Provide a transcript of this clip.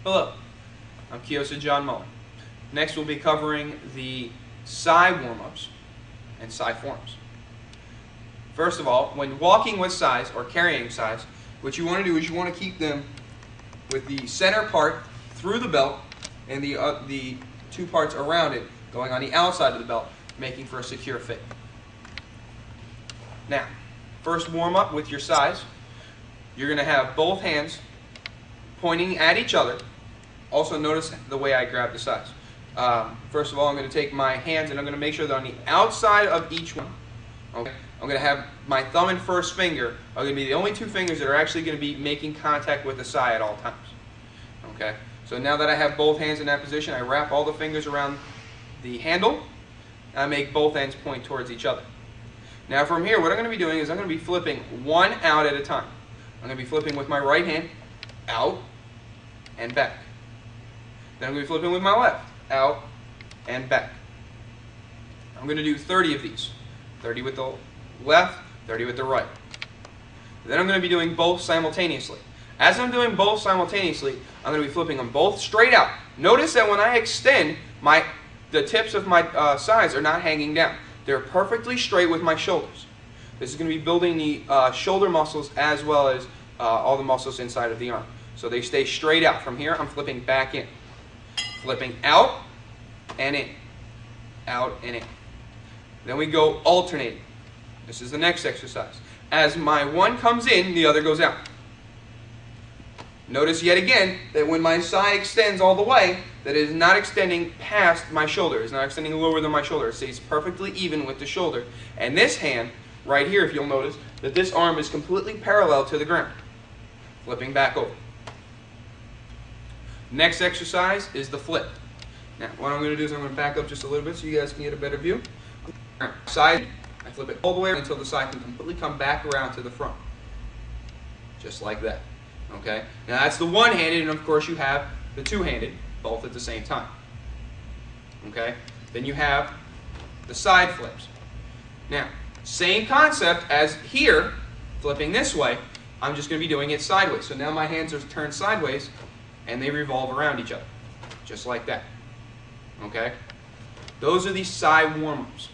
Hello, I'm Kyosa John Mullen. Next we'll be covering the SaiWarmups and SaiForms. First of all, when walking with sais or carrying sais, what you want to do is you want to keep them with the center part through the belt and the two parts around it going on the outside of the belt, making for a secure fit. Now, first warm up with your sais. You're going to have both hands pointing at each other. Also notice the way I grab the sais. First of all, I'm going to take my hands and I'm going to make sure that on the outside of each one, okay, I'm going to have my thumb and first finger are going to be the only two fingers that are actually going to be making contact with the sai at all times. Okay, so now that I have both hands in that position, I wrap all the fingers around the handle and I make both ends point towards each other. Now from here, what I'm going to be doing is I'm going to be flipping one out at a time. I'm going to be flipping with my right hand out and back. Then I'm going to be flipping with my left, out and back. I'm going to do 30 of these. 30 with the left, 30 with the right. Then I'm going to be doing both simultaneously. As I'm doing both simultaneously, I'm going to be flipping them both straight out. Notice that when I extend, the tips of my sais are not hanging down. They're perfectly straight with my shoulders. This is going to be building the shoulder muscles as well as all the muscles inside of the arm. So they stay straight out. From here, I'm flipping back in. Flipping out and in. Out and in. Then we go alternating. This is the next exercise. As my one comes in, the other goes out. Notice yet again that when my sai extends all the way, that it is not extending past my shoulder. It's not extending lower than my shoulder. It stays perfectly even with the shoulder. And this hand, right here, if you'll notice, that this arm is completely parallel to the ground. Flipping back over. Next exercise is the flip. Now, what I'm going to do is I'm going to back up just a little bit so you guys can get a better view. Side, I flip it all the way until the side can completely come back around to the front. Just like that. Okay? Now that's the one-handed, and of course you have the two-handed, both at the same time. Okay? Then you have the side flips. Now, same concept as here, flipping this way, I'm just going to be doing it sideways. So now my hands are turned sideways, and they revolve around each other. Just like that. Okay? Those are the sai warm-ups.